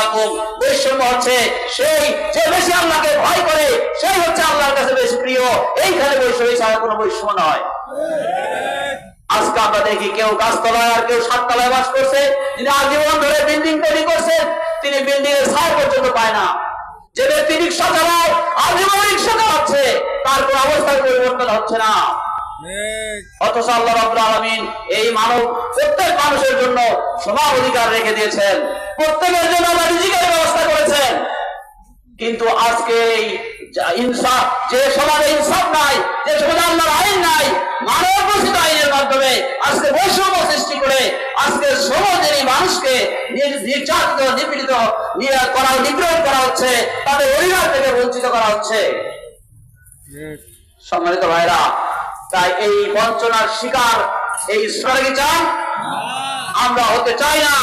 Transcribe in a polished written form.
আতকাকুম, বৈষম্য হচ্ছে সেই যে বেশি আল্লাহকে ভয় করে সেই হচ্ছে আল্লাহর কাছে বেশি প্রিয়। এইখানে বৈষম্য ছাড়া কোনো বৈষম্য নয়। আজকে আমরা দেখি কেউ গাছতলায় আর কেউ সাততলায় বাস করছে। যিনি আজীবন ধরে বিল্ডিং তৈরি করছেন তিনি বিল্ডিং এর ছায়া পর্যন্ত পায় না। যে ব্যক্তি রিক্সা চালায় আজীবন রিক্সা চালাচ্ছে তার কোন অবস্থার পরিবর্তন হচ্ছে না। অথচ আল্লাহ রাব্বুল আলামিন এই মানব প্রত্যেক মানুষের জন্য সমান অধিকার রেখে দিয়েছেন, প্রত্যেকের জন্য আল্লাহ রিজিকের ব্যবস্থা করেছেন। কিন্তু আজকে এই ইনসাফ, যে সমাজে ইনসাফ নাই, যে সমাজে আল্লাহর আইন নাই, মানব রচিত আইনের মাধ্যমে আজকে বৈষম্য সৃষ্টি করে আজকে সমাজের এই মানুষকে নির্যাতিত, নিপীড়িত নিগ্রহ করা হচ্ছে, তাদের অধিকার থেকে বঞ্চিত করা হচ্ছে। সম্মানিত ভাইরা, তাই এই বঞ্চনার শিকার এই ইসরায়েলি চান আমরা হতে চাই না।